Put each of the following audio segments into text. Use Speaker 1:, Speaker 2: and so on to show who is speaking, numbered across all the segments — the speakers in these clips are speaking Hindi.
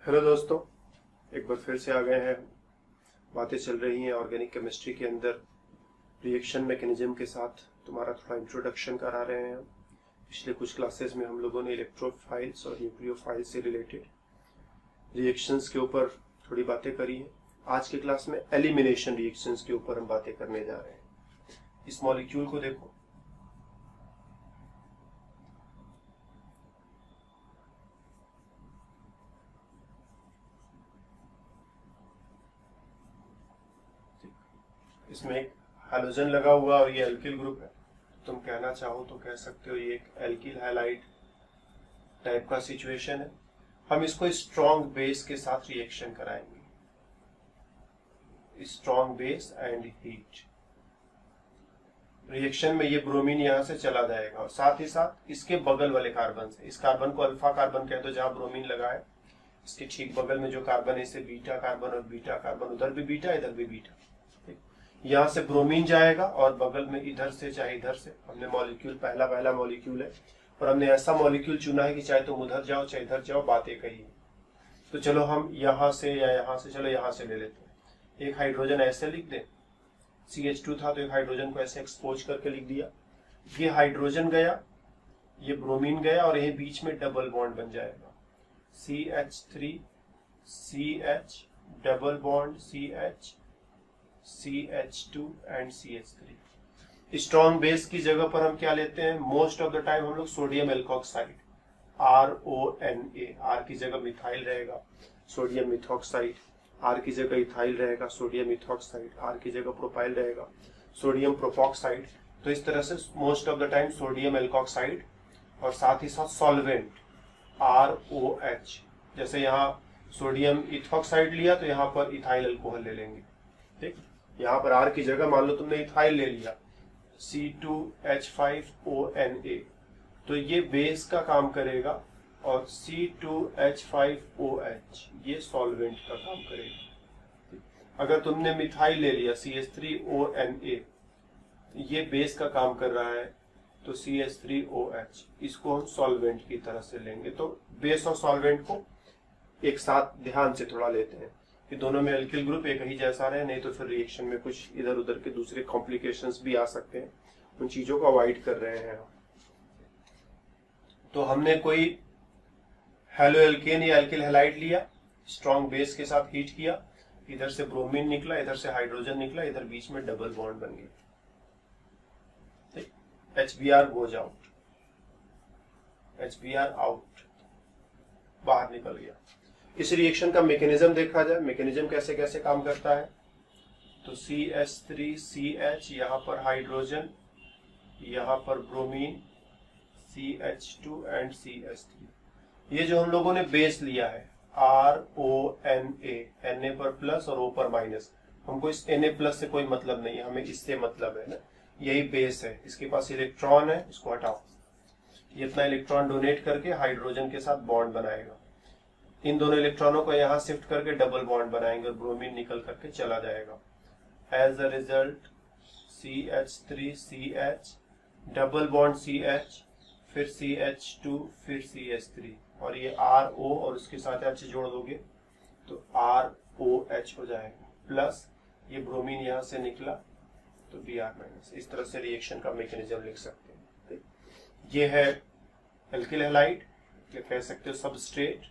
Speaker 1: हेलो दोस्तों, एक बार फिर से आ गए हैं। बातें चल रही हैं ऑर्गेनिक केमिस्ट्री के अंदर रिएक्शन मैकेनिज्म के साथ। तुम्हारा थोड़ा इंट्रोडक्शन करा रहे हैं। पिछले कुछ क्लासेस में हम लोगों ने इलेक्ट्रोफाइल्स और न्यूक्लियोफाइल्स से रिलेटेड रिएक्शंस के ऊपर थोड़ी बातें करी हैं। आज के क्लास में एलिमिनेशन रिएक्शंस के ऊपर हम बातें करने जा रहे हैं। इस मॉलिक्यूल को देखो, इसमें एक हैलोजन लगा हुआ और ये एल्किल ग्रुप है। तुम कहना चाहो तो कह सकते हो ये एक एल्किल हैलाइड टाइप का सिचुएशन है। हम इसको स्ट्रॉन्ग बेस के साथ रिएक्शन कराएंगे, strong base and heat. Reaction में ये ब्रोमीन यहां से चला जाएगा और साथ ही साथ इसके बगल वाले कार्बन से, इस कार्बन को अल्फा कार्बन कह दो जहां ब्रोमीन लगा है, इसके ठीक बगल में जो कार्बन है इसे बीटा कार्बन, और बीटा कार्बन उधर भी बीटा इधर भी बीटा। यहां से ब्रोमीन जाएगा और बगल में इधर से चाहे इधर से, हमने मॉलिक्यूल पहला मॉलिक्यूल है और हमने ऐसा मॉलिक्यूल चुना है कि चाहे तुम उधर जाओ चाहे इधर जाओ, बात एक ही है। तो चलो हम यहां से या यहां से, चलो यहां से ले लेते हैं। एक हाइड्रोजन ऐसे लिख दे, CH2 था तो एक हाइड्रोजन को ऐसे एक्सपोज करके लिख दिया। ये हाइड्रोजन गया, ये ब्रोमीन गया और यही बीच में डबल बॉन्ड बन जाएगा, CH3 CH double bond CH CH2 and CH3। Strong base की जगह पर हम क्या लेते हैं? मोस्ट ऑफ द टाइम हम लोग सोडियम एल्कोक्साइड, RONA। R की जगह मिथाइल रहेगा, सोडियम मिथॉक्साइड। R की जगह इथाइल रहेगा, सोडियम मिथॉक्साइड। R की जगह प्रोपाइल रहेगा, सोडियम प्रोपॉक्साइड। तो इस तरह से most of the time sodium alkoxide और साथ ही साथ सॉल्वेंट ROH। जैसे यहाँ सोडियम इथॉक्साइड लिया तो यहाँ पर इथाइल अल्कोहल ले लेंगे। ठीक, यहाँ पर R की जगह मान लो तुमने इथाइल ले लिया, C2H5ONA। तो ये बेस का काम करेगा और C2H5OH ये सॉल्वेंट का काम करेगा। अगर तुमने मिथाइल ले लिया CH3ONA, ये बेस का काम कर रहा है, तो CH3OH इसको हम सॉल्वेंट की तरह से लेंगे। तो बेस और सॉल्वेंट को एक साथ ध्यान से थोड़ा लेते हैं कि दोनों में एल्किल ग्रुप एक ही जैसा रहे, नहीं तो फिर रिएक्शन में कुछ इधर उधर के दूसरे कॉम्प्लिकेशंस भी आ सकते हैं। उन चीजों को अवॉइड कर रहे हैं। तो हमने कोई हेलो एल्केन या एल्किल हैलाइड लिया, स्ट्रॉन्ग बेस के साथ हीट किया, इधर से ब्रोमीन निकला, इधर से हाइड्रोजन निकला, इधर बीच में डबल बॉन्ड बन गया। ठीक, HBr goes out, HBr out, बाहर निकल गया। इस रिएक्शन का मैकेनिज्म देखा जाए, मैकेनिज्म कैसे कैसे काम करता है। तो CH3CH, यहाँ पर हाइड्रोजन, यहाँ पर ब्रोमीन, CH2 एंड CH3। ये जो हम लोगों ने बेस लिया है RONA, Na पर प्लस और O पर माइनस, हमको इस Na प्लस से कोई मतलब नहीं है, हमें इससे मतलब है ना। यही बेस है, इसके पास इलेक्ट्रॉन है, इसको हटाओ। ये इतना इलेक्ट्रॉन डोनेट करके हाइड्रोजन के साथ बॉन्ड बनाएगा। इन दोनों इलेक्ट्रॉनों को यहां शिफ्ट करके डबल बॉन्ड बनाएंगे और ब्रोमीन निकल करके चला जाएगा। As a result CH3CH double bond CH, फिर CH2, फिर CH3, और ये RO और उसके साथ H जोड़ दोगे तो ROH हो जाएगा, प्लस ये ब्रोमीन यहां से निकला तो Br-। इस तरह से रिएक्शन का मैकेनिज्म लिख सकते हैं। ये है एल्किल हैलाइड, या कह सकते हो सबस्ट्रेट,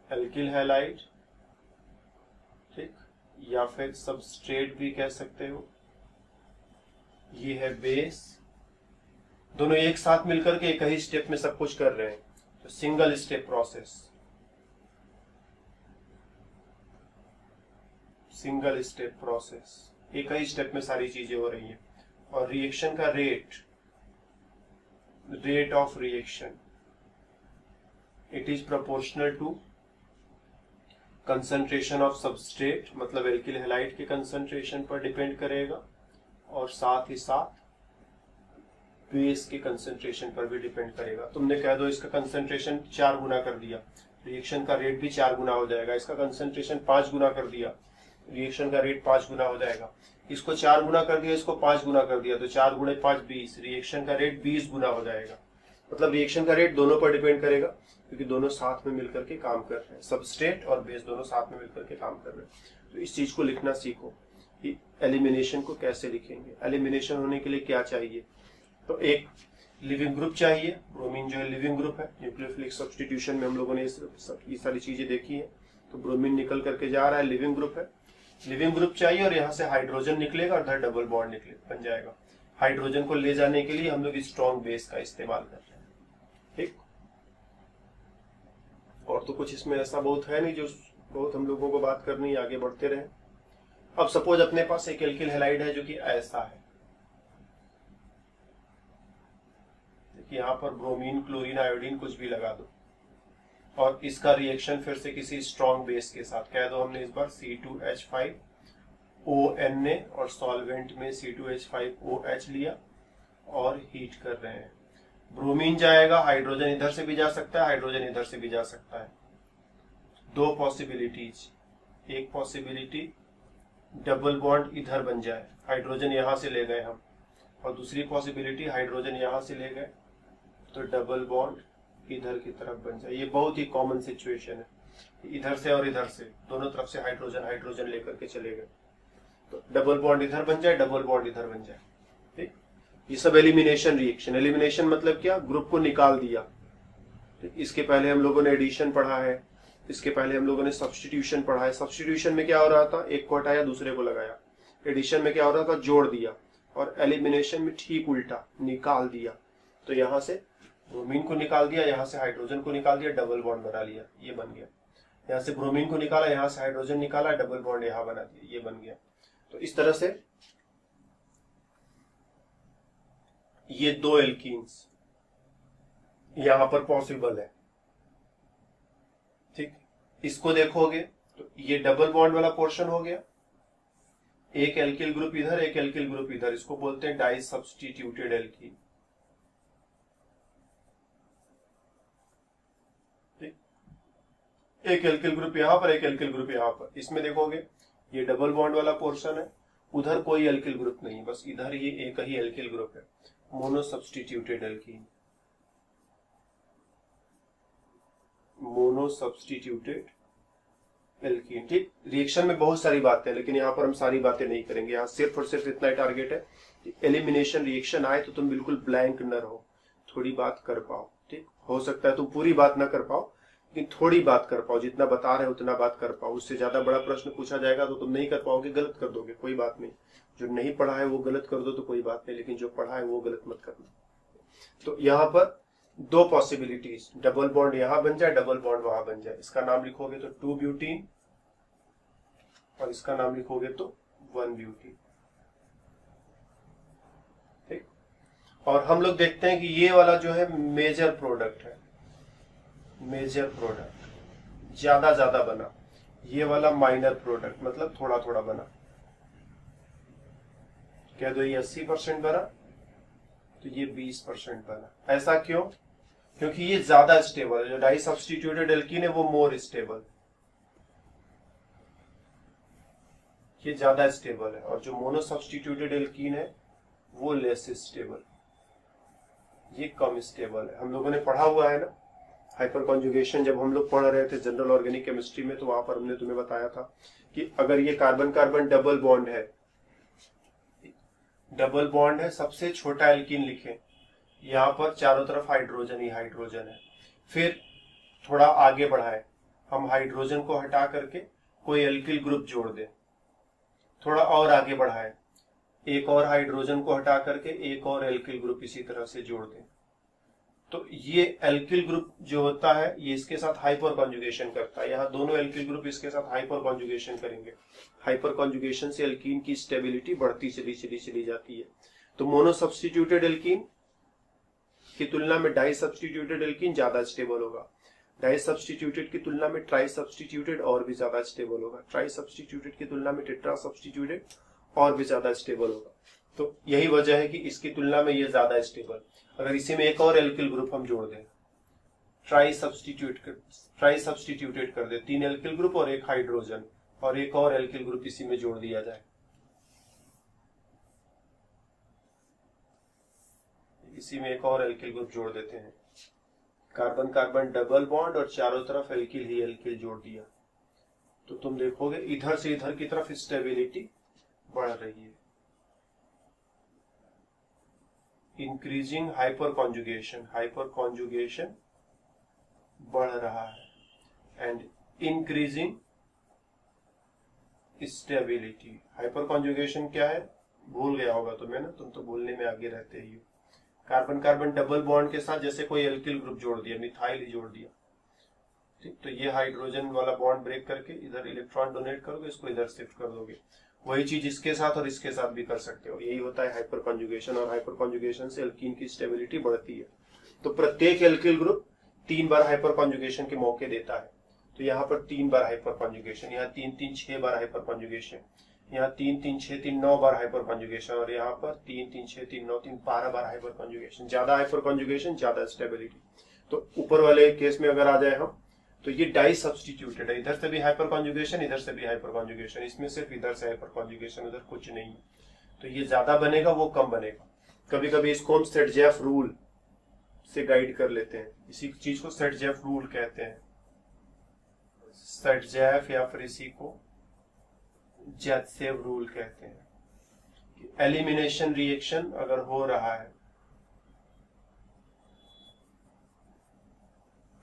Speaker 1: एल्किल हैलाइड, ठीक, या फिर सबस्ट्रेट भी कह सकते हो। ये है बेस। दोनों एक साथ मिलकर के एक ही स्टेप में सब कुछ कर रहे हैं, तो single step process, single step process, एक ही स्टेप में सारी चीजें हो रही हैं। और रिएक्शन का rate of reaction, it is proportional to concentration of substrate, मतलब एल्किल हैलाइड के कंसंट्रेशन पर डिपेंड करेगा, और साथ ही साथ बेस के कंसंट्रेशन पर भी डिपेंड करेगा। तुमने कह दो इसका कंसंट्रेशन 4 गुना कर दिया, रिएक्शन का रेट भी 4 गुना हो जाएगा। इसका कंसंट्रेशन 5 गुना कर दिया, रिएक्शन का रेट 5 गुना हो जाएगा। इसको 4 गुना कर दिया, इसको 5 गुना कर दिया, तो 4 गुणे 5 20, रिएक्शन का रेट 20 गुना हो जाएगा। मतलब रिएक्शन का रेट दोनों पर डिपेंड करेगा। क्योंकि दोनों साथ में मिलकर के काम कर रहे हैं, सबस्ट्रेट और बेस दोनों साथ में मिलकर के काम कर रहे हैं। तो इस चीज को लिखना सीखो कि एलिमिनेशन को कैसे लिखेंगे। एलिमिनेशन होने के लिए क्या चाहिए, तो एक लिविंग ग्रुप चाहिए। ब्रोमीन जो है लिविंग ग्रुप है। न्यूक्लियोफिलिक सब्स्टिट्यूशन में हम लोगों ने ये सारी चीजें देखी है। तो ब्रोमीन निकल करके जा रहा है, लिविंग ग्रुप है। लिविंग ग्रुप चाहिए और यहाँ से हाइड्रोजन निकलेगा और इधर डबल बॉन्ड निकले बन जाएगा। हाइड्रोजन को ले जाने के लिए हम लोग स्ट्रॉन्ग बेस का इस्तेमाल कर रहे हैं। ठीक, और तो कुछ इसमें ऐसा बहुत है नहीं जो बहुत हम लोगों को बात करनी, आगे बढ़ते रहे। अब सपोज अपने पास एक एल्किल हैलाइड है जो कि ऐसा है। देखिए यहाँ पर ब्रोमीन, क्लोरीन, आयोडीन कुछ भी लगा दो और इसका रिएक्शन फिर से किसी स्ट्रॉन्ग बेस के साथ कह दो। हमने इस बार C2H5ONA और सॉल्वेंट में C2H5OH लिया और हीट कर रहे हैं। ब्रोमीन जाएगा, हाइड्रोजन इधर से भी जा सकता है, हाइड्रोजन इधर से भी जा सकता है। दो पॉसिबिलिटीज, एक पॉसिबिलिटी डबल बॉन्ड इधर बन जाए, हाइड्रोजन यहां से ले गए हम, और दूसरी पॉसिबिलिटी हाइड्रोजन यहां से ले गए तो डबल बॉन्ड इधर की तरफ बन जाए। ये बहुत ही कॉमन सिचुएशन है, इधर से और इधर से दोनों तरफ से हाइड्रोजन हाइड्रोजन लेकर के चले गए तो डबल बॉन्ड इधर बन जाए, डबल बॉन्ड इधर बन जाए। ठीक, ये सब एलिमिनेशन रिएक्शन। एलिमिनेशन मतलब क्या, ग्रुप को निकाल दिया। ठीक, इसके पहले हम लोगों ने एडिशन पढ़ा है, इसके पहले हम लोगों ने सब्स्टिट्यूशन पढ़ा है। सब्स्टिट्यूशन में क्या हो रहा था, एक को हटाया दूसरे को लगाया। एडिशन में क्या हो रहा था, जोड़ दिया। और एलिमिनेशन में ठीक उल्टा, निकाल दिया। तो यहां से ब्रोमीन को निकाल दिया, यहां से हाइड्रोजन को निकाल दिया, डबल बॉन्ड बना लिया, ये बन गया। यहां से ब्रोमीन को निकाला, यहां से हाइड्रोजन निकाला, डबल बॉन्ड यहां बना दिया, ये बन गया। तो इस तरह से ये दो एल्कीन्स यहां पर पॉसिबल है। ठीक, इसको देखोगे तो ये डबल बॉन्ड वाला पोर्शन हो गया, एक एल्किल ग्रुप इधर, एक एल्किल ग्रुप इधर, इसको बोलते हैं डाई सब्स्टिट्यूटेड एल्कीन। एक एल्किल ग्रुप यहां पर, एक एल्किल ग्रुप यहां पर। इसमें देखोगे ये डबल बॉन्ड वाला पोर्शन है, उधर कोई एल्किल ग्रुप नहीं, बस इधर ये एक ही एल्किल ग्रुप है, mono substituted alkene. Mono substituted alkene. ठीक, रिएक्शन में बहुत सारी बातें हैं लेकिन यहाँ पर हम सारी बातें नहीं करेंगे। यहाँ सिर्फ और सिर्फ इतना ही टारगेट है, एलिमिनेशन रिएक्शन आए तो तुम बिल्कुल ब्लैंक न रहो, थोड़ी बात कर पाओ। ठीक, हो सकता है तुम पूरी बात ना कर पाओ लेकिन थोड़ी बात कर पाओ, जितना बता रहे हो उतना बात कर पाओ। उससे ज्यादा बड़ा प्रश्न पूछा जाएगा तो तुम नहीं कर पाओगे, गलत कर दोगे, कोई बात नहीं। जो नहीं पढ़ा है वो गलत कर दो तो कोई बात नहीं, लेकिन जो पढ़ा है वो गलत मत करना। तो यहाँ पर दो पॉसिबिलिटीज, डबल बॉन्ड यहां बन जाए, डबल बॉन्ड वहां बन जाए। इसका नाम लिखोगे तो 2 ब्यूटीन और इसका नाम लिखोगे तो 1 ब्यूटीन। ठीक, और हम लोग देखते हैं कि ये वाला जो है मेजर प्रोडक्ट है, मेजर प्रोडक्ट ज्यादा बना, ये वाला माइनर प्रोडक्ट मतलब थोड़ा थोड़ा बना। कह दो ये 80% बना तो ये 20% बना। ऐसा क्यों, क्योंकि ये ज्यादा स्टेबल है। जो डाई सब्स्टिट्यूटेड एल्कीन है वो मोर स्टेबल, ये ज्यादा स्टेबल है, और जो मोनो सब्स्टिट्यूटेड एल्कीन है वो लेस स्टेबल, ये कम स्टेबल है। हम लोगों ने पढ़ा हुआ है ना हाइपर कॉन्जुगेशन, जब हम लोग पढ़ रहे थे जनरल ऑर्गेनिक केमिस्ट्री में, तो वहां पर हमने तुम्हें बताया था कि अगर ये कार्बन कार्बन डबल बॉन्ड है, डबल बॉन्ड है, सबसे छोटा एल्कीन लिखें, यहाँ पर चारों तरफ हाइड्रोजन ही हाइड्रोजन है। फिर थोड़ा आगे बढ़ाए, हम हाइड्रोजन को हटा करके कोई एल्किल ग्रुप जोड़ दें। थोड़ा और आगे बढ़ाए, एक और हाइड्रोजन को हटा करके एक और एल्किल ग्रुप इसी तरह से जोड़ दें। तो ये एल्किल ग्रुप जो होता है ये इसके साथ हाइपर कॉन्जुगेशन करता है। यहाँ दोनों एल्किल ग्रुप इसके साथ हाइपर कॉन्जुगेशन करेंगे। हाइपर कॉन्जुगेशन से एल्कीन की स्टेबिलिटी बढ़ती चली जाती है। तो मोनो सब्स्टिट्यूटेड एल्कीन की तुलना में डाई सब्स्टिट्यूटेड एल्कीन ज्यादा स्टेबल होगा। डाई सब्स्टिट्यूटेड की तुलना में ट्राई सब्स्टिट्यूटेड और भी ज्यादा स्टेबल होगा। ट्राई सब्स्टिट्यूटेड की तुलना में टेट्रा सब्स्टिट्यूटेड और भी ज्यादा स्टेबल होगा। तो यही वजह है कि इसकी तुलना में ये ज्यादा स्टेबल। अगर इसी में एक और एल्किल ग्रुप हम जोड़ दें, ट्राई सब्स्टिट्यूटेड कर दे, 3 एल्किल ग्रुप और एक हाइड्रोजन, और एक और एल्किल ग्रुप इसी में जोड़ दिया जाए, इसी में एक और एल्किल ग्रुप जोड़ देते हैं, कार्बन कार्बन डबल बॉन्ड और चारों तरफ एल्किल ही एल्किल जोड़ दिया, तो तुम देखोगे इधर से इधर की तरफ स्टेबिलिटी बढ़ रही है। इंक्रीजिंग हाइपर कॉन्जुगेशन बढ़ रहा है and increasing stability. Hyper conjugation क्या है भूल गया होगा तुम्हें ना, तुम तो भूलने में आगे रहते ही हो। कार्बन कार्बन डबल बॉन्ड के साथ जैसे कोई एल्किल ग्रुप जोड़ दिया, मिथाइल ही जोड़ दिया, ठीक, तो ये हाइड्रोजन वाला बॉन्ड ब्रेक करके इधर इलेक्ट्रॉन डोनेट करोगे, इसको इधर शिफ्ट कर दोगे। वही चीज इसके साथ और इसके साथ भी कर सकते हो। यही होता है हाइपर कॉन्जुगेशन, और हाइपर कॉन्जुगेशन से एल्कीन की स्टेबिलिटी बढ़ती है। तो प्रत्येक एल्किल ग्रुप 3 बार हाइपर कॉन्जुगेशन के मौके देता है। तो यहाँ पर 3 बार हाइपर कॉन्जुगेशन, यहाँ 3 3 6 बार हाइपर कॉन्जुगेशन, यहाँ 3 3 6 3 9 बार हाइपर कॉन्जुगेशन, और यहाँ पर 3 3 6 3 9 3 12 बार हाइपर कॉन्जुगेशन। ज्यादा हाइपर कॉन्जुगेशन ज्यादा स्टेबिलिटी। तो ऊपर वाले केस में अगर आ जाए हम, तो ये डाई सब्स्टिट्यूटेड है, इधर से भी हाइपर कॉन्जुगेशन, इधर से भी हाइपर कॉन्जुगेशन, इसमें सिर्फ इधर से हाइपर कॉन्जुगेशन, उधर कुछ नहीं। तो ये ज्यादा बनेगा वो कम बनेगा। कभी कभी इसको हम सेट-जेफ रूल से गाइड कर लेते हैं, इसी चीज को सेट-जेफ रूल कहते हैं। सेट-जेफ या फिर इसी को जेत्सेव रूल कहते हैं। एलिमिनेशन रिएक्शन अगर हो रहा है,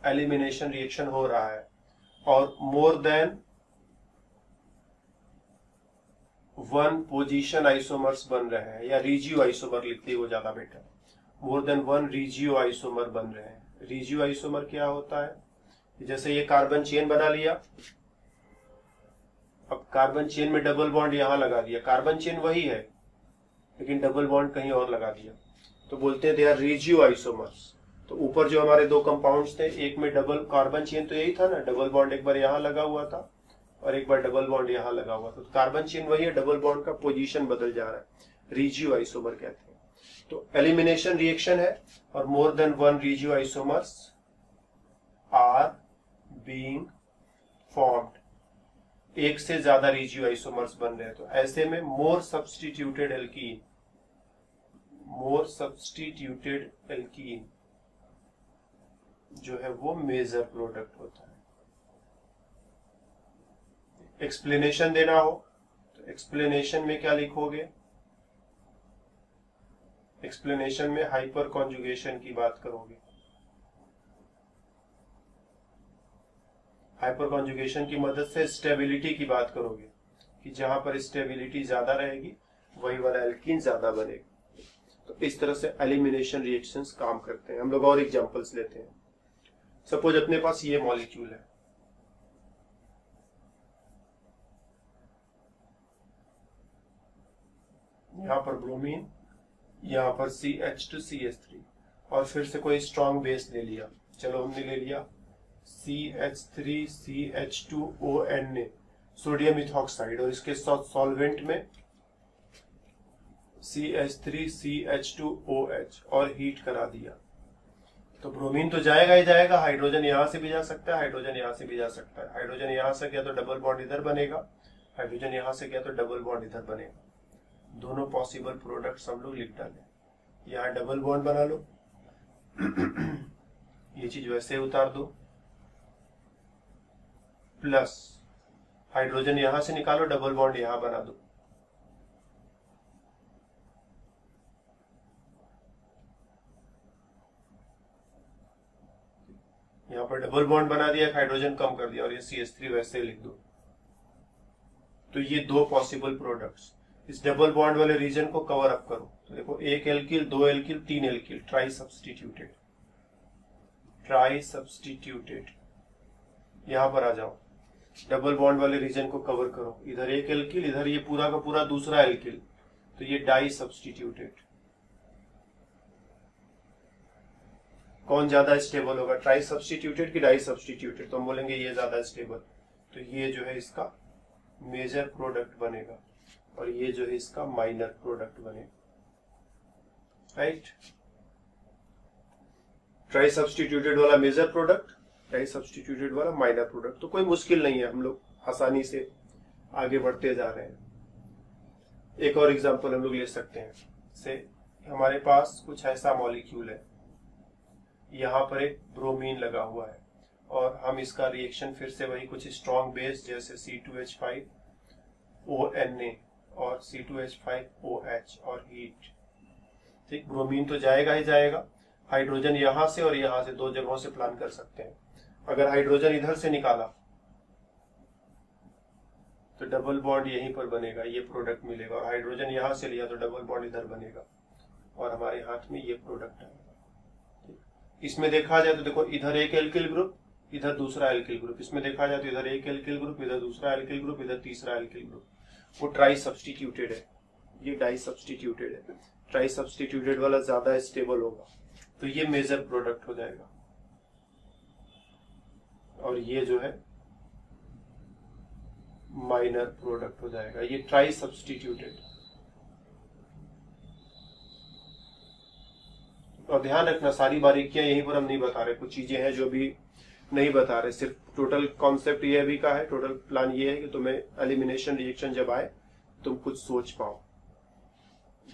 Speaker 1: एलिमिनेशन रिएक्शन हो रहा है और मोर देन 1 पोजीशन आइसोमर्स बन रहे हैं, या रिजियो आइसोमर लिखते हैं वो ज्यादा बेटर, मोर देन 1 रिजियो आइसोमर बन रहे हैं। रिजियो आइसोमर क्या होता है, जैसे ये कार्बन चेन बना लिया, अब कार्बन चेन में डबल बॉन्ड यहां लगा दिया, कार्बन चेन वही है लेकिन डबल बॉन्ड कहीं और लगा दिया, तो बोलते हैं दे आर रिजियो आइसोमर्स। तो ऊपर जो हमारे 2 कंपाउंड्स थे, एक में डबल कार्बन चेन तो यही था ना, डबल बॉन्ड एक बार यहां लगा हुआ था और एक बार डबल बॉन्ड यहां लगा हुआ था, तो कार्बन चेन वही है, डबल बॉन्ड का पोजीशन बदल जा रहा है, रिजियो आइसोमर कहते हैं। तो एलिमिनेशन रिएक्शन है और more than 1 regio isomers are being formed, एक से ज्यादा रिजियो आइसोमर्स बन रहे हैं। तो ऐसे में मोर सब्स्टिट्यूटेड एल्कीन जो है वो मेजर प्रोडक्ट होता है। एक्सप्लेनेशन देना हो तो एक्सप्लेनेशन में क्या लिखोगे, एक्सप्लेनेशन में हाइपर कॉन्जुगेशन की बात करोगे। हाइपर कॉन्जुगेशन की मदद से स्टेबिलिटी की बात करोगे कि जहां पर स्टेबिलिटी ज्यादा रहेगी वही वाला एल्कीन ज्यादा बनेगा। तो इस तरह से एलिमिनेशन रिएक्शंस काम करते हैं। हम लोग और एग्जांपल्स लेते हैं। सपोज अपने पास ये मॉलिक्यूल है, यहां पर ब्रोमीन, यहां पर CH2CH3, और फिर से कोई स्ट्रॉन्ग बेस ले लिया। चलो हमने ले लिया CH3CH2ONA सोडियम इथॉक्साइड, और इसके साथ सॉल्वेंट में CH3CH2OH और हीट करा दिया। तो ब्रोमीन तो जाएगा ही जाएगा, हाइड्रोजन यहां से भी जा सकता है, हाइड्रोजन यहां से भी जा सकता है। हाइड्रोजन यहां से गया तो डबल बॉन्ड इधर बनेगा, हाइड्रोजन यहां से गया तो डबल बॉन्ड इधर बनेगा। दोनों पॉसिबल प्रोडक्ट्स हम लोग लिख डाले। यहां डबल बॉन्ड बना लो ये चीज वैसे उतार दो, प्लस हाइड्रोजन यहां से निकालो, डबल बॉन्ड यहां बना दो। यहां पर डबल बॉन्ड बना दिया, हाइड्रोजन कम कर दिया, और ये CH3 वैसे लिख दो। तो ये 2 पॉसिबल प्रोडक्ट्स। इस डबल बॉन्ड वाले रीजन को कवर अप करो। तो देखो 1 alkyl, 2 alkyl, 3 alkyl, try substituted. यहां पर आ जाओ, डबल बॉन्ड वाले रीजन को कवर करो। इधर 1 एल्किल, इधर ये पूरा का पूरा दूसरा एल्किल, तो ये डाई सब्स्टिट्यूटेड। कौन ज्यादा स्टेबल होगा, ट्राई सब्स्टिट्यूटेड की डाई सब्स्टिट्यूटेड? तो हम बोलेंगे ये ज्यादा स्टेबल। तो ये जो है इसका मेजर प्रोडक्ट बनेगा और ये जो है इसका माइनर प्रोडक्ट बनेगा, राइट। ट्राई सब्स्टिट्यूटेड वाला मेजर प्रोडक्ट, ट्राई सब्स्टिट्यूटेड वाला माइनर प्रोडक्ट। तो कोई मुश्किल नहीं है, हम लोग आसानी से आगे बढ़ते जा रहे हैं। एक और एग्जांपल हम लोग ले सकते हैं। से हमारे पास कुछ ऐसा मॉलिक्यूल है, यहाँ पर एक ब्रोमीन लगा हुआ है और हम इसका रिएक्शन फिर से वही कुछ स्ट्रॉन्ग बेस जैसे C2H5ONa और C2H5OH और हीट। ठीक, ब्रोमीन तो जाएगा ही जाएगा। हाइड्रोजन यहां से और यहां से दो जगहों से प्लान कर सकते हैं। अगर हाइड्रोजन इधर से निकाला तो डबल बॉन्ड यहीं पर बनेगा, ये प्रोडक्ट मिलेगा, और हाइड्रोजन यहां से लिया तो डबल बॉन्ड इधर बनेगा और हमारे हाथ में ये प्रोडक्ट आएगा। इसमें देखा जाए तो देखो, इधर एक एल्किल ग्रुप, इधर दूसरा एल्किल ग्रुप। इसमें देखा जाए तो इधर एक एल्किल ग्रुप, इधर दूसरा एल्किल ग्रुप, इधर तीसरा एल्किल ग्रुप। वो ट्राई सब्स्टिट्यूटेड है, ये डाई सब्स्टिट्यूटेड है। ट्राई सब्स्टिट्यूटेड वाला ज्यादा स्टेबल होगा, तो ये मेजर प्रोडक्ट हो जाएगा। और ये जो है माइनर प्रोडक्ट हो जाएगा, ये ट्राई सब्स्टिट्यूटेड। और ध्यान रखना, सारी बारीकियां यहीं पर हम नहीं बता रहे, कुछ चीजें हैं जो भी नहीं बता रहे, सिर्फ टोटल कॉन्सेप्ट ये भी का है, टोटल प्लान ये है कि तुम्हें एलिमिनेशन रिएक्शन जब आए तुम कुछ सोच पाओ।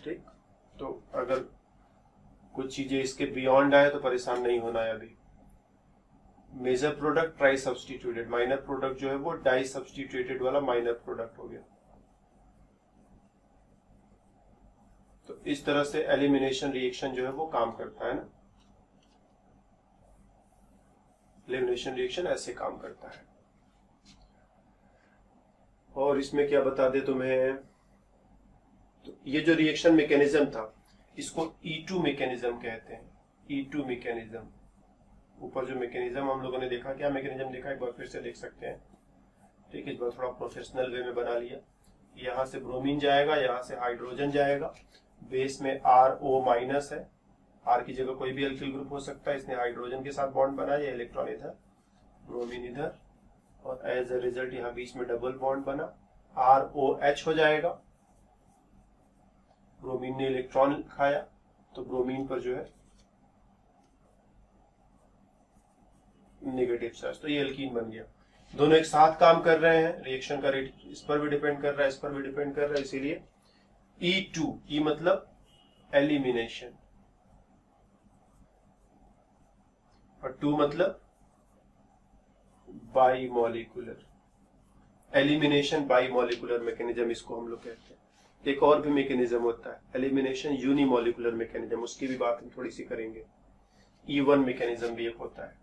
Speaker 1: ठीक, तो अगर कुछ चीजें इसके बियॉन्ड आए तो परेशान नहीं होना है। अभी major product tri substituted, minor product जो है वो डाई सब्स्टिट्यूटेड वाला माइनर प्रोडक्ट हो गया। तो इस तरह से एलिमिनेशन रिएक्शन जो है वो काम करता है ना। एलिमिनेशन रिएक्शन ऐसे काम करता है। और इसमें क्या बता दे तुम्हें, तो ये जो रिएक्शन मैकेनिज्म था इसको E2 मैकेनिज्म कहते हैं। E2 मैकेनिज्म, ऊपर जो मैकेनिज्म हम लोगों ने देखा, क्या मैकेनिज्म देखा, एक बार फिर से देख सकते हैं। ठीक है, इस बार थोड़ा प्रोफेशनल वे में बना लिया। यहाँ से ब्रोमीन जाएगा, यहाँ से हाइड्रोजन जाएगा, बेस में RO माइनस है, R की जगह कोई भी एल्किल ग्रुप हो सकता है। इसने हाइड्रोजन के साथ बॉन्ड बनाया, इलेक्ट्रॉन इधर, ब्रोमीन इधर, और एज ए रिजल्ट यहाँ बीच में डबल बॉन्ड बना, ROH हो जाएगा। ब्रोमीन ने इलेक्ट्रॉन खाया तो ब्रोमीन पर जो है नेगेटिव चार्ज, तो ये एल्कीन बन गया। दोनों एक साथ काम कर रहे हैं, रिएक्शन का रेट इस पर भी डिपेंड कर रहा है, इस पर भी डिपेंड कर रहा है, इसीलिए E2, E मतलब एलिमिनेशन, और 2 मतलब by molecular. Elimination by molecular mechanism इसको हम लोग कहते हैं। एक और भी मैकेनिज्म होता है एलिमिनेशन यूनिमॉलिक्यूलर मैकेनिज्म, उसकी भी बात हम थोड़ी सी करेंगे। E1 मैकेनिज्म भी एक होता है,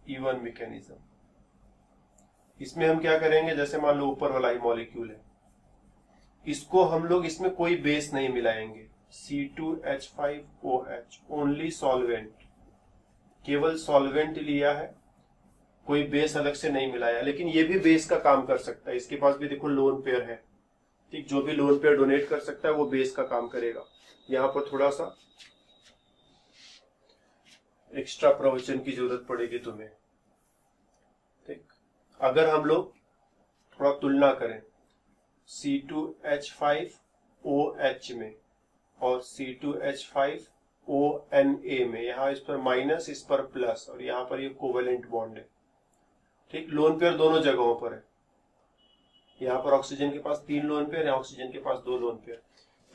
Speaker 1: E1 मैकेनिज्म। इसमें हम क्या करेंगे, जैसे मान लो ऊपर वाला ही मॉलिक्यूल है, इसको हम लोग इसमें कोई बेस नहीं मिलाएंगे, C2H5OH ओनली सॉल्वेंट, केवल सॉल्वेंट लिया है, कोई बेस अलग से नहीं मिलाया। लेकिन ये भी बेस का काम कर सकता है, इसके पास भी देखो लोन पेयर है। ठीक, जो भी लोन पेयर डोनेट कर सकता है वो बेस का काम करेगा। यहां पर थोड़ा सा एक्स्ट्रा प्रवचन की जरूरत पड़ेगी तुम्हें। ठीक, अगर हम लोग थोड़ा तुलना करें C2H5OH में और C2H5ONa में, यहां इस पर माइनस, इस पर प्लस, और यहां पर ये कोवेलेंट बॉन्ड है। ठीक, लोन पेयर दोनों जगहों पर है। यहाँ पर ऑक्सीजन के पास 3 लोन पेयर है, ऑक्सीजन के पास 2 lone pair.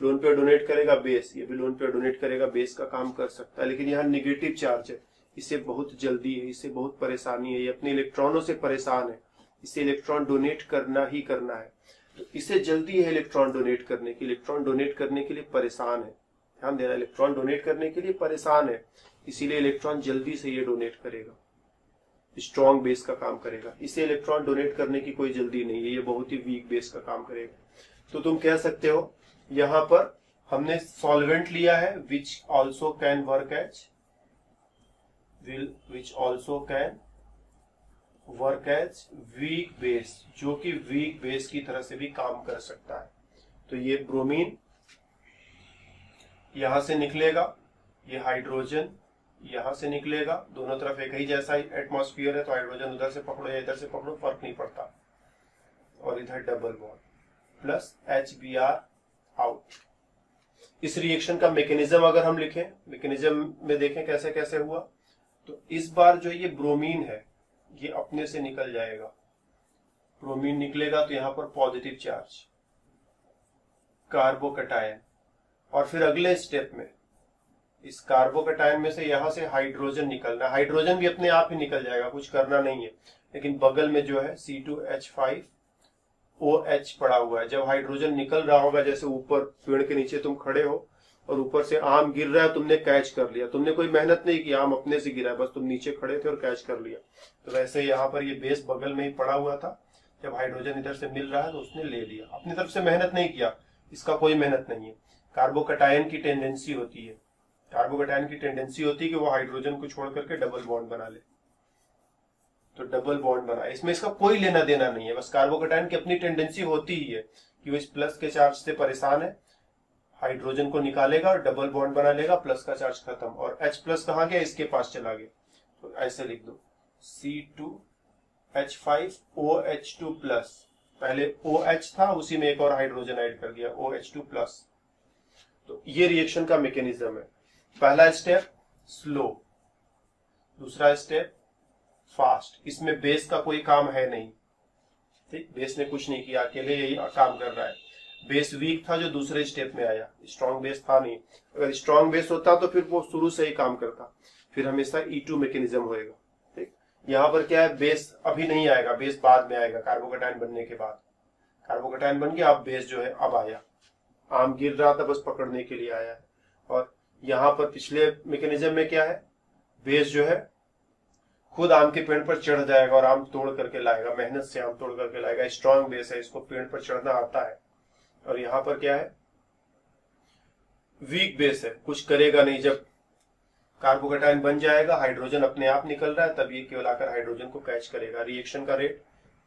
Speaker 1: Lone pair donate करेगा बेस, ये भी लोन पेयर डोनेट करेगा बेस का काम कर सकता है। लेकिन यहाँ निगेटिव चार्ज है, इससे बहुत जल्दी है, इससे बहुत परेशानी है, ये अपने इलेक्ट्रॉनों से परेशान है, इसे इलेक्ट्रॉन डोनेट करना ही करना है। तो इसे जल्दी है इलेक्ट्रॉन डोनेट करने की, इलेक्ट्रॉन डोनेट करने के लिए परेशान है। ध्यान देना, इलेक्ट्रॉन डोनेट करने के लिए परेशान है, इसीलिए इलेक्ट्रॉन जल्दी से ये डोनेट करेगा, स्ट्रॉन्ग बेस का काम करेगा। इसे इलेक्ट्रॉन डोनेट करने की कोई जल्दी नहीं है, ये बहुत ही वीक बेस का काम करेगा। तो तुम कह सकते हो यहां पर हमने सॉल्वेंट लिया है which also can work as weak base, जो कि वीक बेस की तरह से भी काम कर सकता है। तो ये ब्रोमीन यहां से निकलेगा, ये हाइड्रोजन यहां से निकलेगा, दोनों तरफ एक ही जैसा एटमॉस्फेयर है, तो हाइड्रोजन उधर से पकड़ो या इधर से पकड़ो फर्क नहीं पड़ता, और इधर double bond plus HBr out. इस रिएक्शन का मैकेनिज्म अगर हम लिखें, मैकेनिज्म में देखें कैसे कैसे हुआ, तो इस बार जो ये ब्रोमीन है ये अपने से निकल जाएगा, ब्रोमीन निकलेगा तो यहां पर पॉजिटिव चार्ज, कार्बोकटायन, और फिर अगले स्टेप में इस कार्बोकैटायन में से यहां से हाइड्रोजन निकलना, हाइड्रोजन भी अपने आप ही निकल जाएगा, कुछ करना नहीं है, लेकिन बगल में जो है C2H5OH पड़ा हुआ है। जब हाइड्रोजन निकल रहा होगा, जैसे ऊपर पेड़ के नीचे तुम खड़े हो और ऊपर से आम गिर रहा है, तुमने कैच कर लिया, तुमने कोई मेहनत नहीं की, आम अपने से गिरा है, बस तुम नीचे खड़े थे और कैच कर लिया। तो वैसे यहाँ पर ये बेस बगल में ही पड़ा हुआ था, जब हाइड्रोजन इधर से मिल रहा है तो उसने ले लिया, अपनी तरफ से मेहनत नहीं किया, इसका कोई मेहनत नहीं है। कार्बोकैटायन की टेंडेंसी होती है, कार्बोकैटायन की टेंडेंसी होती है कि वो हाइड्रोजन को छोड़ करके डबल बॉन्ड बना ले, तो डबल बॉन्ड बना, इसमें इसका कोई लेना देना नहीं है, बस कार्बोकैटायन की अपनी टेंडेंसी होती ही है कि वो इस प्लस के चार्ज से परेशान है, हाइड्रोजन को निकालेगा और डबल बॉन्ड बना लेगा, प्लस का चार्ज खत्म, और H प्लस कहाँ गया, इसके पास चला गया, तो ऐसे लिख दो C2H5OH2 प्लस, पहले OH था, उसी में एक और हाइड्रोजन ऐड कर दिया OH2 प्लस। तो ये रिएक्शन का मैकेनिज्म है। पहला स्टेप स्लो, दूसरा स्टेप फास्ट। इसमें बेस का कोई काम है नहीं, ठीक, बेस ने कुछ नहीं किया, अकेले यही काम कर रहा है। बेस वीक था जो दूसरे स्टेप में आया, स्ट्रॉन्ग बेस था नहीं। अगर स्ट्रॉन्ग बेस होता तो फिर वो शुरू से ही काम करता, फिर हमेशा E2 मैकेनिज्म होएगा, ठीक। यहाँ पर क्या है, बेस अभी नहीं आएगा, बेस बाद में आएगा, कार्बोकैटायन बनने के बाद। कार्बोकैटायन बन गया, अब बेस जो है अब आया, आम गिर रहा था बस पकड़ने के लिए आया है। और यहाँ पर पिछले मैकेनिज्म में क्या है, बेस जो है खुद आम के पेड़ पर चढ़ जाएगा और आम तोड़ करके लाएगा, मेहनत से आम तोड़ करके लाएगा, स्ट्रॉन्ग बेस है, इसको पेड़ पर चढ़ना आता है। और यहाँ पर क्या है, वीक बेस है, कुछ करेगा नहीं। जब कार्बोकैटायन बन जाएगा, हाइड्रोजन अपने आप निकल रहा है, तब ये केवल आकर हाइड्रोजन को कैच करेगा। रिएक्शन का रेट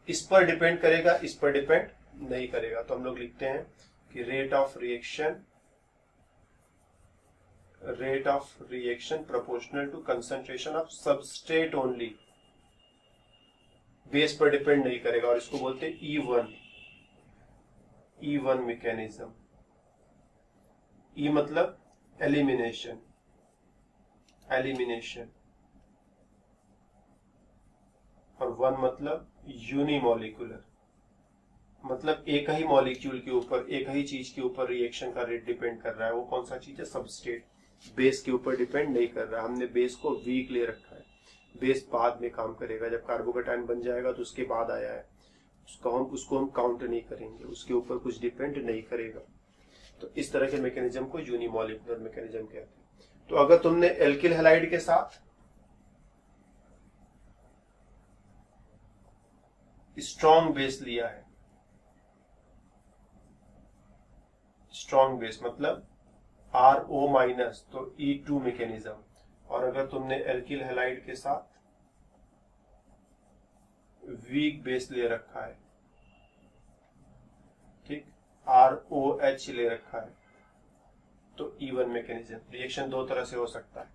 Speaker 1: इस पर डिपेंड करेगा, इस पर डिपेंड नहीं करेगा। तो हम लोग लिखते हैं कि rate of reaction proportional to concentration of substrate only, base पर डिपेंड नहीं करेगा, और इसको बोलते हैं E1 मैकेनिज्म। E मतलब एलिमिनेशन, और 1 मतलब यूनिमोलिकुलर, मतलब एक ही मॉलिक्यूल के ऊपर, एक ही चीज के ऊपर रिएक्शन का रेट डिपेंड कर रहा है। वो कौन सा चीज है, सबस्ट्रेट, बेस के ऊपर डिपेंड नहीं कर रहा है। हमने बेस को वीक ले रखा है, बेस बाद में काम करेगा, जब कार्बोकैटायन बन जाएगा तो उसके बाद आया है, उसको हम काउंट नहीं करेंगे, उसके ऊपर कुछ डिपेंड नहीं करेगा। तो इस तरह के मैकेनिज्म को यूनिमोलिकुलर मैकेनिज्म कहते हैं। तो अगर तुमने एल्किल हैलाइड के साथ स्ट्रॉन्ग बेस लिया है, स्ट्रॉन्ग बेस मतलब RO माइनस, तो E2 मैकेनिज्म। और अगर तुमने एल्किल हैलाइड के साथ वीक बेस ले रखा है, ठीक, ROH ले रखा है, तो E1 मैकेनिज्म। रिएक्शन दो तरह से हो सकता है,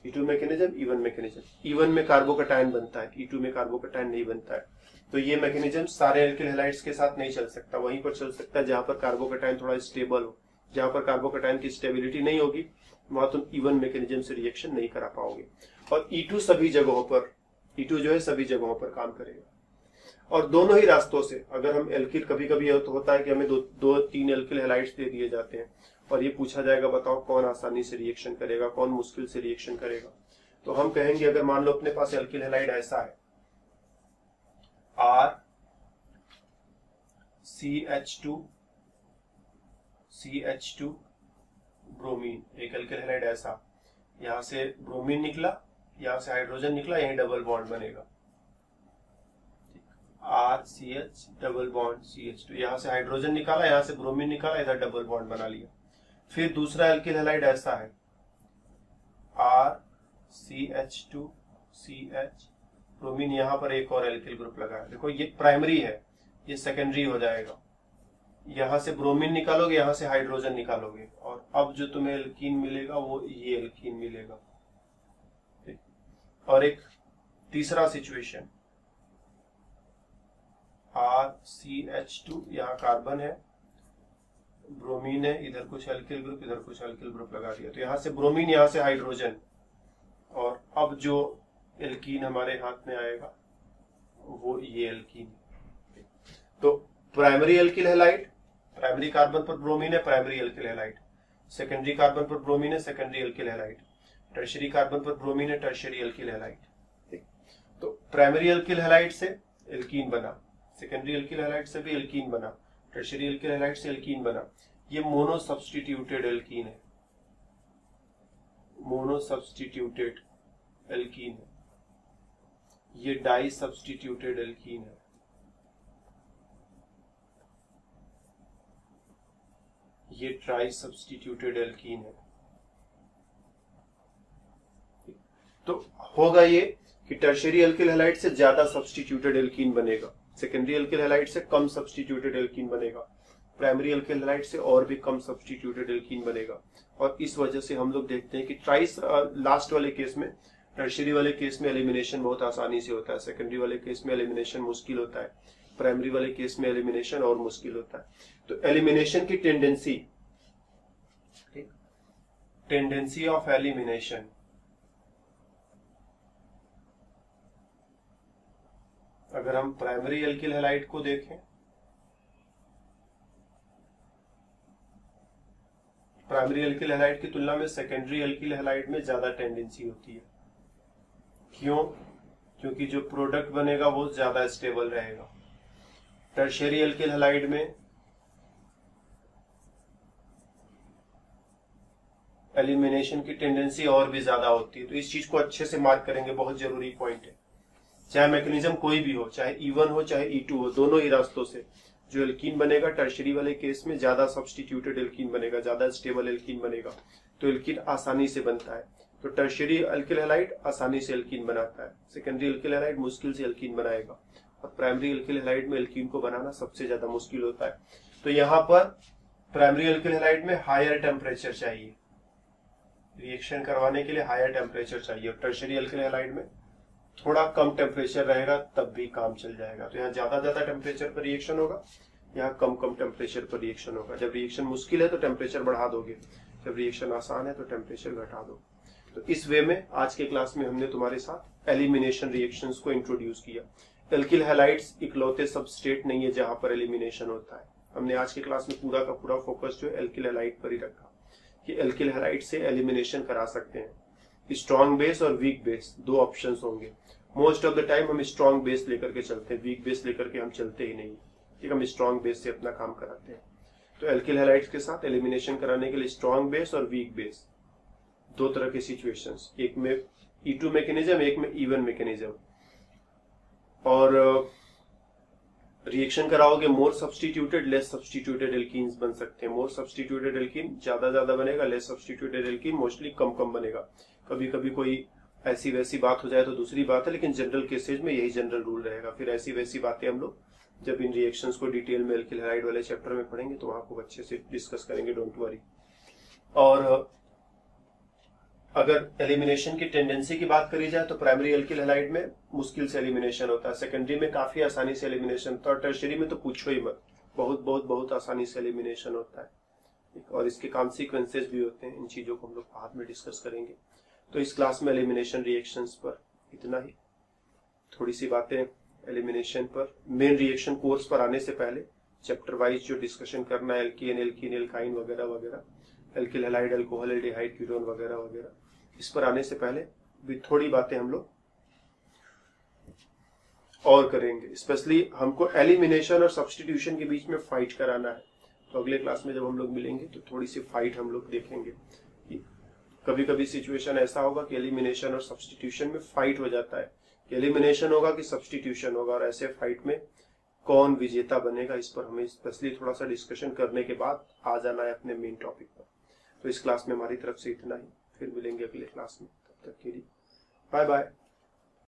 Speaker 1: E2 mechanism, E1 mechanism. E1 में कार्बोकैटायन बनता है, E2 में कार्बोकैटायन नहीं बनता है। तो ये मैकेनिज्म सारे एल्किल हैलाइड्स के साथ नहीं चल सकता, वहीं पर चल सकता है जहां पर कार्बोकैटायन थोड़ा स्टेबल हो। जहां पर कार्बोकैटायन की स्टेबिलिटी नहीं होगी, वहां तुम E1 मैकेनिज्म से रिएक्शन नहीं करा पाओगे। और E2 सभी जगहों पर, E2 जो है सभी जगहों पर काम करेगा। और दोनों ही रास्तों से, अगर हम एल्किल, कभी कभी तो होता है कि हमें दो तीन एल्किल हैलाइड्स दे दिए जाते हैं और ये पूछा जाएगा बताओ कौन आसानी से रिएक्शन करेगा, कौन मुश्किल से रिएक्शन करेगा। तो हम कहेंगे, अगर मान लो अपने पास एल्किल हैलाइड ऐसा है, RCH2 ब्रोमीन, एक एल्किल हैलाइड ऐसा, यहां से ब्रोमीन निकला, यहां से हाइड्रोजन निकला, यही डबल बॉन्ड बनेगा, RCH डबल बॉन्ड CH2, यहां से हाइड्रोजन निकाला, यहां से ब्रोमीन निकाला, इधर डबल बॉन्ड बना लिया। फिर दूसरा एल्किल हैलाइड ऐसा है, RCH2CH ब्रोमीन, यहां पर एक और एल्किल ग्रुप लगा है। देखो ये प्राइमरी है, ये सेकेंडरी हो जाएगा। यहां से ब्रोमीन निकालोगे, यहां से हाइड्रोजन निकालोगे, और अब जो तुम्हें एल्कीन मिलेगा वो ये एल्कीन मिलेगा। और एक तीसरा सिचुएशन, RCH2, यहाँ कार्बन है, ब्रोमीन है, इधर कुछ एल्किल ग्रुप, इधर कुछ एल्किल ग्रुप लगा दिया, तो यहां से ब्रोमीन, यहां से हाइड्रोजन, और अब जो एल्कीन हमारे हाथ में आएगा वो ये एल्कीन। तो primary alkyl halide, primary carbon पर ब्रोमीन है, primary alkyl halide. Secondary carbon पर ब्रोमीन है, secondary alkyl halide. Tertiary carbon पर ब्रोमीन है, टर्शियरी एल्किल हैलाइड। ठीक, तो प्राइमरी एल्किल हैलाइड से एल्कीन बना, सेकेंडरी एल्किल हैलाइड से भी एल्कीन बना, टर्शियरी एल्किल हैलाइड से एल्कीन बना। ये मोनो सब्स्टिट्यूटेड एल्कीन है, मोनो सब्स्टिट्यूटेड एल्कीन है। ये डाई सब्स्टिट्यूटेड एल्कीन है। ये ट्राई सब्स्टिट्यूटेड एल्कीन है। तो होगा ये कि टर्शियरी एल्किल हैलाइड से ज्यादा सब्स्टिट्यूटेड एल्कीन बनेगा, सेकेंडरी एल्किल हैलाइड से कम सब्स्टिट्यूटेड एल्कीन बनेगा, प्राइमरी एल्किल हैलाइड से और भी कम सब्स्टिट्यूटेड एल्कीन बनेगा। और इस वजह से हम लोग देखते हैं कि ट्राइस लास्ट वाले केस में, टर्शियरी वाले केस में एलिमिनेशन बहुत आसानी से होता है, सेकेंडरी वाले केस में एलिमिनेशन मुश्किल होता है, प्राइमरी वाले केस में एलिमिनेशन और मुश्किल होता है। तो एलिमिनेशन की टेंडेंसी ऑफ एलिमिनेशन, अगर हम प्राइमरी एल्किल हैलाइड को देखें, प्राइमरी एल्किल हैलाइड की तुलना में सेकेंडरी एल्किल हैलाइड में ज्यादा टेंडेंसी होती है। क्यों? क्योंकि जो प्रोडक्ट बनेगा वो ज्यादा स्टेबल रहेगा। टर्शियरी एल्किल हैलाइड में एलिमिनेशन की टेंडेंसी और भी ज्यादा होती है। तो इस चीज को अच्छे से मार्क करेंगे, बहुत जरूरी पॉइंट है। चाहे मैकेनिज्म कोई भी हो, चाहे E1 हो चाहे E2 हो, दोनों ही रास्तों से जो एल्कीन बनेगा टर्शियरी वाले केस में ज्यादा सब्स्टिट्यूटेड एल्कीन बनेगा, ज्यादा स्टेबल एल्कीन बनेगा। तो एल्कीन आसानी से बनता है। तो टर्शियरी एल्किल हैलाइड आसानी से एल्कीन बनाता है, सेकेंडरी एल्किल हैलाइड मुश्किल से एल्कीन बनाएगा, और प्राइमरी एल्किल हैलाइड में एल्कीन को बनाना सबसे ज्यादा मुश्किल होता है। तो यहाँ पर प्राइमरी एल्किल हैलाइड में हायर टेम्परेचर चाहिए, रिएक्शन करवाने के लिए हायर टेम्परेचर चाहिए, और टर्शियरी एल्किल हैलाइड में थोड़ा कम टेम्परेचर रहेगा तब भी काम चल जाएगा। तो यहाँ ज्यादा टेम्परेचर पर रिएक्शन होगा, यहाँ कम टेम्परेचर पर रिएक्शन होगा। जब रिएक्शन मुश्किल है तो टेम्परेचर बढ़ा दोगे, जब रिएक्शन आसान है तो टेम्परेचर घटा दो। तो इस वे में आज के क्लास में हमने तुम्हारे साथ एलिमिनेशन रिएक्शंस को इंट्रोड्यूस किया। एल्किल हैलाइड्स इकलौते सबस्ट्रेट नहीं है जहां पर एलिमिनेशन होता है। हमने आज के क्लास में पूरा का पूरा फोकस जो है एल्किल हैलाइड पर ही रखा कि एल्किल हैलाइड से एलिमिनेशन करा सकते हैं। स्ट्रॉन्ग बेस और वीक बेस दो ऑप्शंस होंगे। मोस्ट ऑफ द टाइम हम स्ट्रॉन्ग बेस लेकर के चलते हैं, वीक बेस लेकर के हम चलते ही नहीं। ठीक, हम स्ट्रॉन्ग बेस से अपना काम कराते हैं। तो एल्किल हैलाइड्स के साथ एलिमिनेशन कराने के लिए स्ट्रॉन्ग बेस और वीक बेस दो तरह के सिचुएशंस, एक में E2 मैकेनिज्म, एक में E1 मैकेनिज्म। और रिएक्शन कराओगे मोर सब्स्टिट्यूटेड लेस सब्स्टिट्यूटेड एल्कीन्स बन सकते हैं। मोर सब्स्टिट्यूटेड एल्कीन ज्यादा बनेगा, लेस सब्स्टिट्यूटेड एल्कीन मोस्टली कम बनेगा। कभी कभी कोई ऐसी वैसी बात हो जाए तो दूसरी बात है, लेकिन जनरल केसेज में यही जनरल रूल रहेगा। फिर ऐसी वैसी बातें हम लोग जब इन रिएक्शंस को डिटेल में एल्किल हैलाइड वाले चैप्टर में पढ़ेंगे तो वहां खूब अच्छे से डिस्कस करेंगे, डोंट वरी। और अगर एलिमिनेशन की टेंडेंसी की बात करी जाए तो प्राइमरी एल्किल हैलाइड में मुश्किल से एलिमिनेशन होता है, सेकेंडरी में काफी आसानी से एलिमिनेशन होता है, और टर्शियरी में तो पूछो ही मत, बहुत आसानी से एलिमिनेशन होता है। और इसके कॉन्सिक्वेंसेज भी होते हैं, इन चीजों को हम लोग बाद में डिस्कस करेंगे। तो इस क्लास में एलिमिनेशन रिएक्शंस पर इतना ही। थोड़ी सी बातें एलिमिनेशन पर, मेन रिएक्शन कोर्स पर आने से पहले चैप्टर वाइज जो डिस्कशन करना है, एल्कीन एल्काइन वगैरह वगैरह, alkyl halide alcohol aldehyde ketone वगैरह वगैरह, इस पर आने से पहले भी थोड़ी बातें हम लोग और करेंगे। स्पेशली हमको एलिमिनेशन और सब्स्टिट्यूशन के बीच में फाइट कराना है। तो अगले क्लास में जब हम लोग मिलेंगे तो थोड़ी सी फाइट हम लोग देखेंगे। कभी कभी सिचुएशन ऐसा होगा कि एलिमिनेशन और सब्स्टिट्यूशन में फाइट हो जाता है, कि एलिमिनेशन होगा कि सब्स्टिट्यूशन होगा, और ऐसे फाइट में कौन विजेता बनेगा, इस पर हमें स्पेशली थोड़ा सा डिस्कशन करने के बाद आ जाना है अपने मेन टॉपिक पर। तो इस क्लास में हमारी तरफ से इतना ही, फिर मिलेंगे अगले क्लास में। तब तक के लिए बाय बाय।